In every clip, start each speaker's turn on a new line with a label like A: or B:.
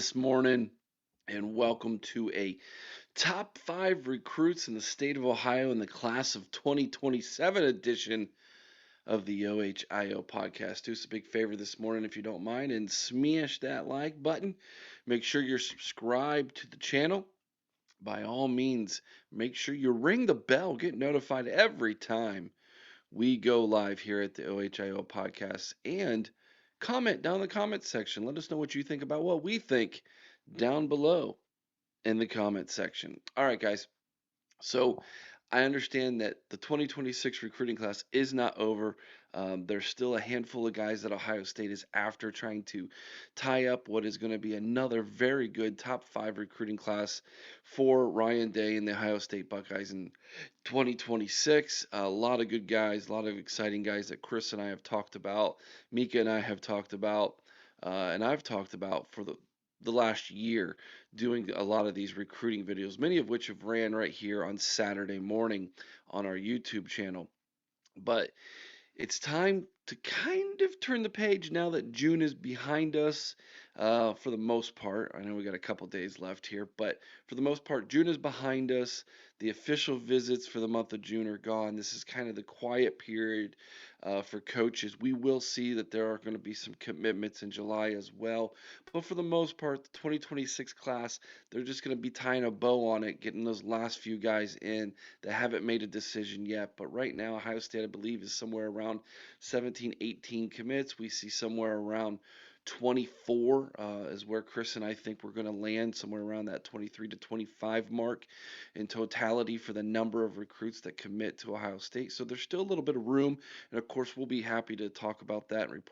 A: this morning, and welcome to a top five recruits in the state of Ohio in the class of 2027 edition of the OHIO podcast. Do us a big favor this morning, if you don't mind, and smash that like button. Make sure you're subscribed to the channel. By all means, make sure you ring the bell, get notified every time we go live here at the OHIO podcast, and comment down in the comment section. Let us know what you think about what we think down below in the comment section. All right, guys. So I understand that the 2026 recruiting class is not over. There's still a handful of guys that Ohio State is after, trying to tie up what is going to be another very good top five recruiting class for Ryan Day and the Ohio State Buckeyes in 2026. A lot of good guys, a lot of exciting guys that Chris and I have talked about, Mika and I have talked about, and I've talked about for the last year, doing a lot of these recruiting videos, many of which have ran right here on Saturday morning on our YouTube channel. But it's time to kind of turn the page now that June is behind us, for the most part. I know we got a couple days left here, but for the most part, June is behind us. The official visits for the month of June are gone. This is kind of the quiet period for coaches. We will see that there are going to be some commitments in July as well, but for the most part, the 2026 class, they're just going to be tying a bow on it, getting those last few guys in that haven't made a decision yet. But right now, Ohio State, I believe, is somewhere around 17, 18 commits. We see somewhere around 24 is where Chris and I think we're going to land, somewhere around that 23 to 25 mark in totality for the number of recruits that commit to Ohio State. So there's still a little bit of room, and of course we'll be happy to talk about that and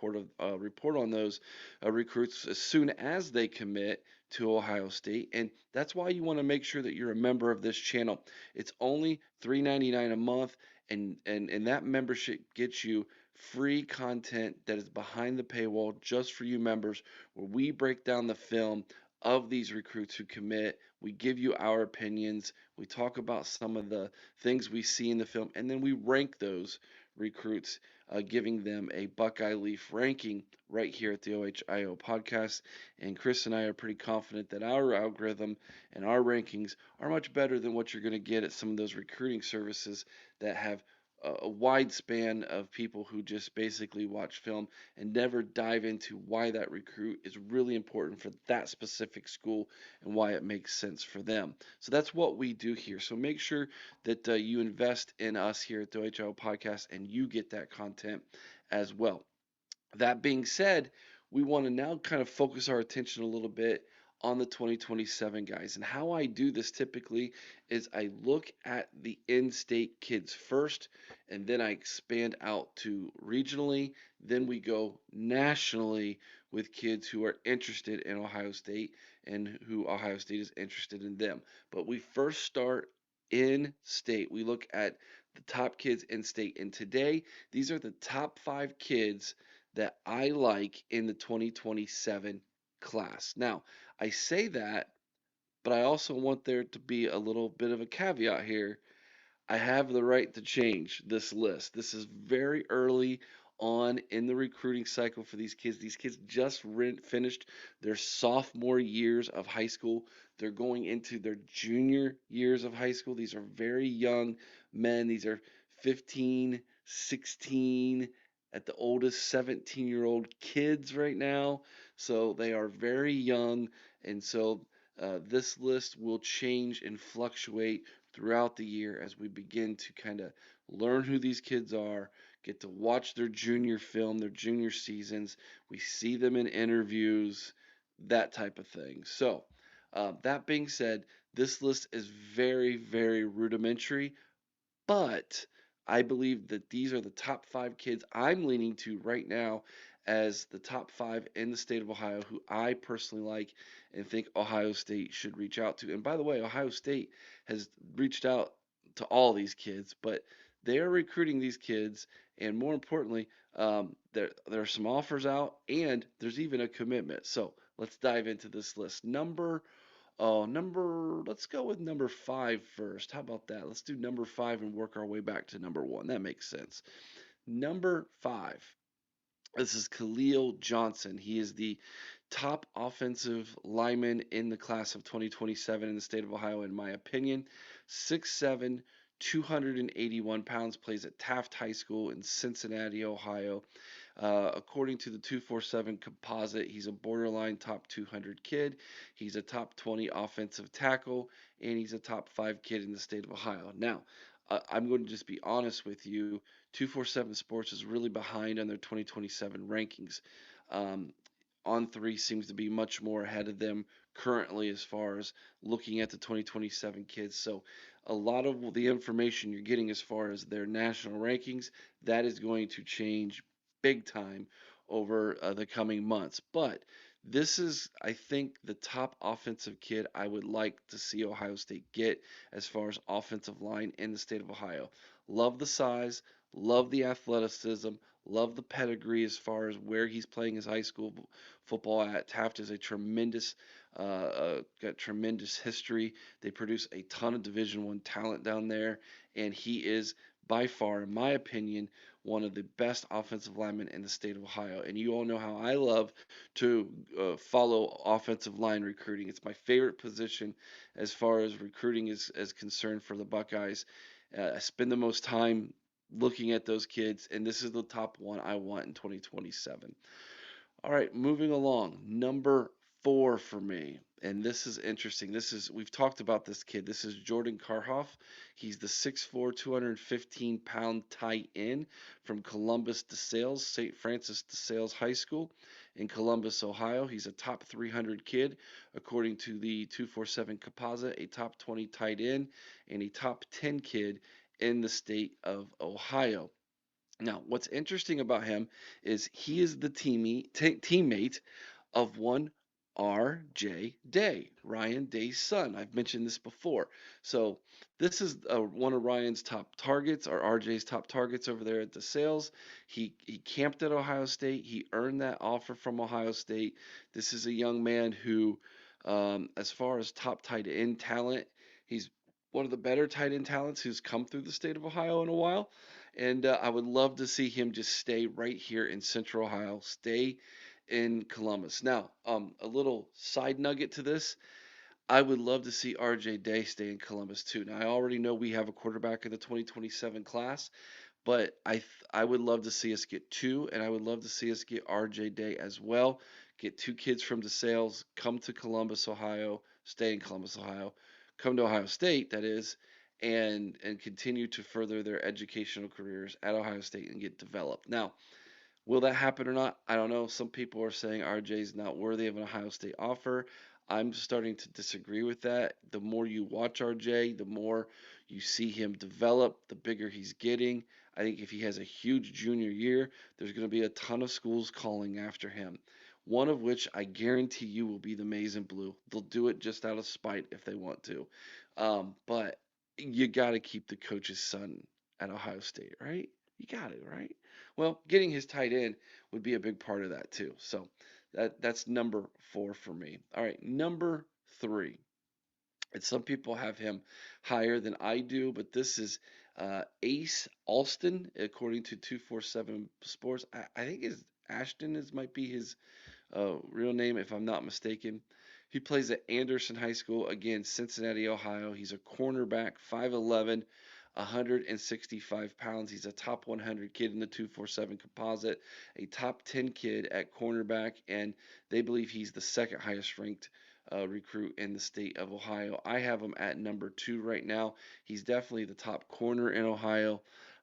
A: report on those recruits as soon as they commit to Ohio State. And that's why you want to make sure that you're a member of this channel. It's only $3.99 a month, and that membership gets you free content that is behind the paywall just for you members, where we break down the film of these recruits who commit. We give you our opinions. We talk about some of the things we see in the film, and then we rank those recruits, giving them a Buckeye Leaf ranking right here at the OHIO podcast. And Chris and I are pretty confident that our algorithm and our rankings are much better than what you're going to get at some of those recruiting services that have a wide span of people who just basically watch film and never dive into why that recruit is really important for that specific school and why it makes sense for them. So that's what we do here. So make sure that you invest in us here at the OHL Podcast and you get that content as well. That being said, we want to now kind of focus our attention a little bit on the 2027 guys. And how I do this typically is I look at the in-state kids first, and then I expand out to regionally. Then we go nationally with kids who are interested in Ohio State and who Ohio State is interested in them. But we first start in state. We look at the top kids in state. And today, these are the top five kids that I like in the 2027 class. Now, I say that, but I also want there to be a little bit of a caveat here. I have the right to change this list. This is very early on in the recruiting cycle for these kids. These kids just finished their sophomore years of high school. They're going into their junior years of high school. These are very young men. These are 15, 16, at the oldest 17-year-old kids right now. So they are very young. And so this list will change and fluctuate throughout the year as we begin to kind of learn who these kids are, get to watch their junior film, their junior seasons. We see them in interviews, that type of thing. So, that being said, this list is very, very rudimentary, but I believe that these are the top five kids I'm leaning to right now as the top five in the state of Ohio who I personally like and think Ohio State should reach out to. And by the way, Ohio State has reached out to all these kids, but they are recruiting these kids, and more importantly, there are some offers out, and there's even a commitment. So let's dive into this list. Let's go with number five first. How about that? Let's do number five and work our way back to number one. That makes sense. Number five. This is Khalil Johnson. He is the top offensive lineman in the class of 2027 in the state of Ohio, in my opinion. 6'7", 281 pounds, plays at Taft High School in Cincinnati, Ohio. According to the 247 composite, he's a borderline top 200 kid. He's a top 20 offensive tackle, and he's a top 5 kid in the state of Ohio. Now, I'm going to just be honest with you. 247 Sports is really behind on their 2027 rankings. Um, on three seems to be much more ahead of them currently as far as looking at the 2027 kids. So a lot of the information you're getting as far as their national rankings, that is going to change big time over the coming months. But this is, I think, the top offensive kid I would like to see Ohio State get as far as offensive line in the state of Ohio. Love the size, love the athleticism, love the pedigree as far as where he's playing his high school football at. Taft is a got tremendous history. They produce a ton of Division I talent down there, and he is by far, in my opinion, one of the best offensive linemen in the state of Ohio. And you all know how I love to follow offensive line recruiting. It's my favorite position as far as recruiting is concerned for the Buckeyes. I spend the most time looking at those kids, and this is the top one I want in 2027. All right, moving along. Number four for me. And this is interesting. We've talked about this kid. This is Jordan Karhoff. He's the 6'4", 215-pound tight end from Columbus DeSales, St. Francis DeSales High School in Columbus, Ohio. He's a top 300 kid, according to the 247 composite, a top 20 tight end, and a top 10 kid in the state of Ohio. Now, what's interesting about him is he is the teammate of one R.J. Day, Ryan Day's son. I've mentioned this before. So this is one of Ryan's top targets, or R.J.'s top targets over there at the sales. He camped at Ohio State. He earned that offer from Ohio State. This is a young man who, as far as top tight end talent, he's one of the better tight end talents who's come through the state of Ohio in a while. And I would love to see him just stay right here in Central Ohio, stay in Columbus. Now, a little side nugget to this. I would love to see RJ Day stay in Columbus too. Now, I already know we have a quarterback in the 2027 class, but I would love to see us get two, and I would love to see us get RJ Day as well. Get two kids from DeSales, come to Columbus, Ohio, stay in Columbus, Ohio, come to Ohio State, that is, and continue to further their educational careers at Ohio State and get developed. Now, will that happen or not? I don't know. Some people are saying RJ is not worthy of an Ohio State offer. I'm starting to disagree with that. The more you watch RJ, the more you see him develop, the bigger he's getting. I think if he has a huge junior year, there's going to be a ton of schools calling after him. One of which I guarantee you will be the Maize and Blue. They'll do it just out of spite if they want to. But you got to keep the coach's son at Ohio State, right? You got it, right? Well, getting his tight end would be a big part of that too. So that's number four for me. All right, number three. And some people have him higher than I do, but this is Ace Alston, according to 247 Sports. I think his Ashton is might be his real name, if I'm not mistaken. He plays at Anderson High School, again, Cincinnati, Ohio. He's a cornerback, 5'11, 165 pounds. He's a top 100 kid in the 247 composite, a top 10 kid at cornerback, and they believe he's the second highest ranked recruit in the state of Ohio. I have him at number two right now. He's definitely the top corner in Ohio.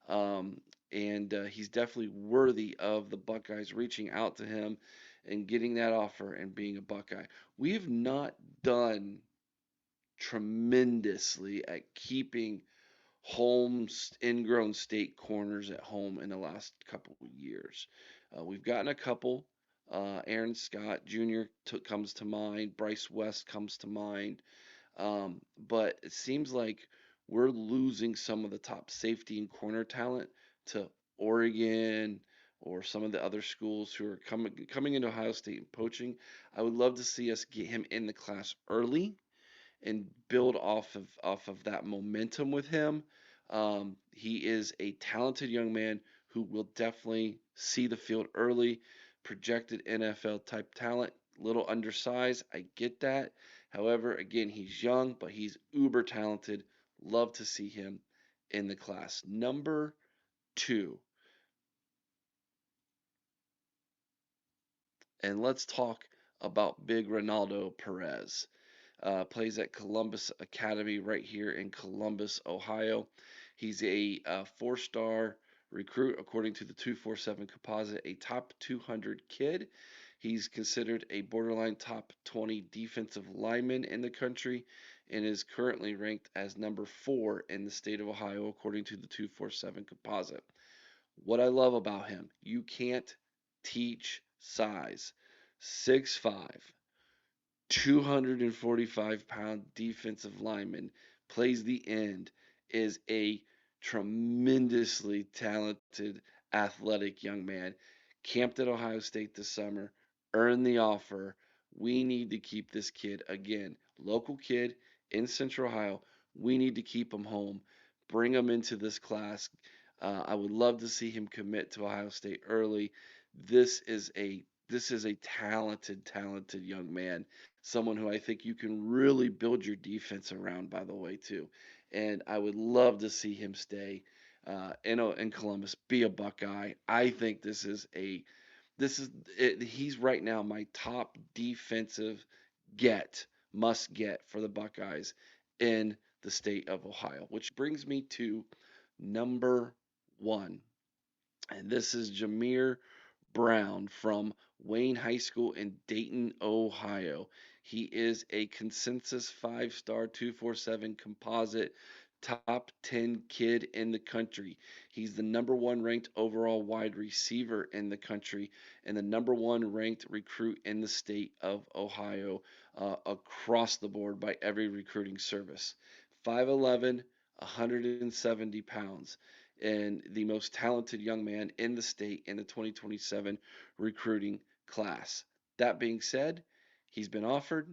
A: And he's definitely worthy of the Buckeyes reaching out to him and getting that offer and being a Buckeye. We have not done tremendously at keeping home ingrown state corners at home in the last couple of years. We've gotten a couple. Aaron Scott Jr. Comes to mind. Bryce West comes to mind. But it seems like we're losing some of the top safety and corner talent to Oregon or some of the other schools who are coming into Ohio State and poaching. I would love to see us get him in the class early and build off of that momentum with him. He is a talented young man who will definitely see the field early, projected NFL type talent, little undersized. I get that. However, again, he's young, but he's uber talented. Love to see him in the class. Number two, and let's talk about big Ronaldo Perez. Plays at Columbus Academy right here in Columbus, Ohio. He's a four-star recruit according to the 247 composite, a top 200 kid. He's considered a borderline top 20 defensive lineman in the country and is currently ranked as number 4 in the state of Ohio according to the 247 composite. What I love about him, you can't teach size. 6'5", 245-pound defensive lineman, plays the end, is a tremendously talented, athletic young man. Camped at Ohio State this summer, earned the offer. We need to keep this kid again. Local kid in Central Ohio. We need to keep him home. Bring him into this class. I would love to see him commit to Ohio State early. This is a this is a talented young man, someone who I think you can really build your defense around, by the way, too. And I would love to see him stay in Columbus, be a Buckeye. I think this is it, he's right now my top defensive get must get for the Buckeyes in the state of Ohio, which brings me to number one, and this is Jameer Brown from Wayne High School in Dayton, Ohio. He is a consensus 5-star 247 composite top 10 kid in the country. He's the number one ranked overall wide receiver in the country and the number one ranked recruit in the state of Ohio across the board by every recruiting service. 5'11", 170 pounds and the most talented young man in the state in the 2027 recruiting class. That being said, he's been offered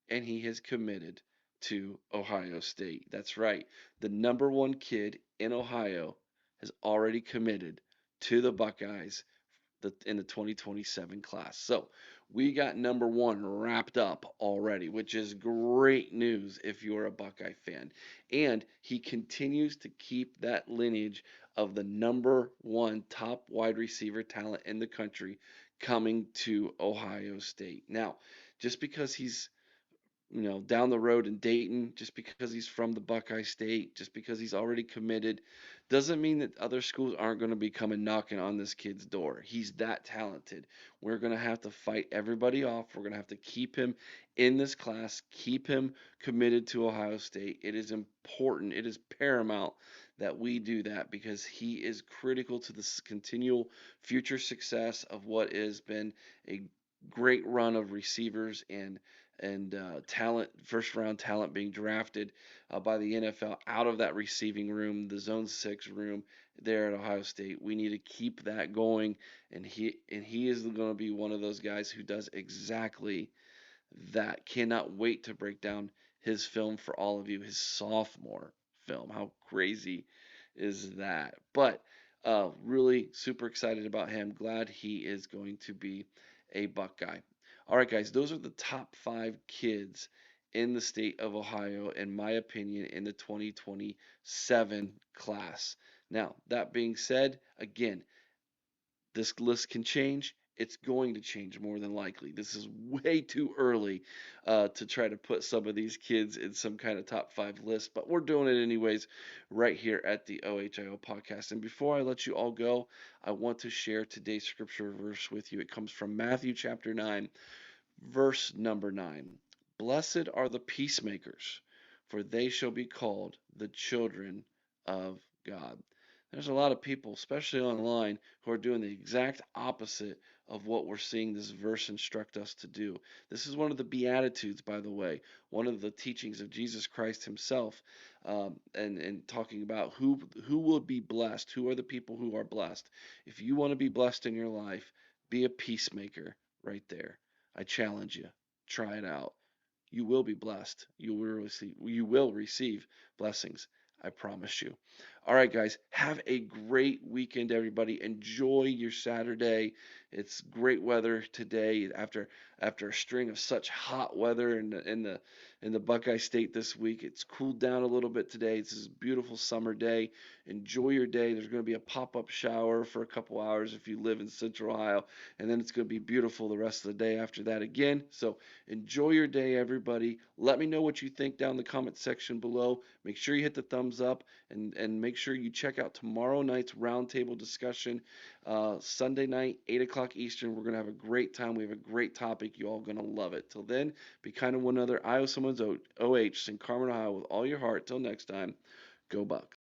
A: and he has committed to Ohio State. That's right. The number one kid in Ohio has already committed to the Buckeyes in the 2027 class. So we got number one wrapped up already, which is great news if you're a Buckeye fan. And he continues to keep that lineage of the number one top wide receiver talent in the country coming to Ohio State. Now, just because he's down the road in Dayton, just because he's from the Buckeye State, just because he's already committed, doesn't mean that other schools aren't going to be coming knocking on this kid's door. He's that talented. We're going to have to fight everybody off. We're going to have to keep him in this class, keep him committed to Ohio State. It is important, it is paramount that we do that because he is critical to the continual future success of what has been a great run of receivers and talent, first round talent being drafted by the NFL out of that receiving room, the zone 6 room there at Ohio State. We need to keep that going, and he is going to be one of those guys who does exactly that. Cannot wait to break down his film for all of you, his sophomore film. How crazy is that? But really super excited about him. Glad he is going to be a Buckeye. All right, guys, those are the top 5 kids in the state of Ohio, in my opinion, in the 2027 class. Now, that being said, again, this list can change. It's going to change more than likely. This is way too early to try to put some of these kids in some kind of top 5 list, but we're doing it anyways right here at the OHIO podcast. And before I let you all go, I want to share today's scripture verse with you. It comes from Matthew chapter 9, verse number 9. Blessed are the peacemakers, for they shall be called the children of God. There's a lot of people, especially online, who are doing the exact opposite of what we're seeing this verse instruct us to do. This is one of the Beatitudes, by the way, one of the teachings of Jesus Christ himself, and talking about who will be blessed, who are the people who are blessed. If you want to be blessed in your life, be a peacemaker right there. I challenge you. Try it out. You will be blessed. You will receive blessings. I promise you. All right, guys, have a great weekend, everybody. Enjoy your Saturday. It's great weather today after a string of such hot weather in the Buckeye State this week. It's cooled down a little bit today. This is a beautiful summer day. Enjoy your day. There's going to be a pop-up shower for a couple hours if you live in Central Ohio, and then it's going to be beautiful the rest of the day after that again. So enjoy your day, everybody. Let me know what you think down in the comment section below. Make sure you hit the thumbs up and make sure you check out tomorrow night's roundtable discussion. Sunday night, 8 o'clock Eastern. We're going to have a great time. We have a great topic. You all going to love it. Till then, be kind to one another. I owe someone's OH, St. Carmen, Ohio, with all your heart. Till next time, go Bucks.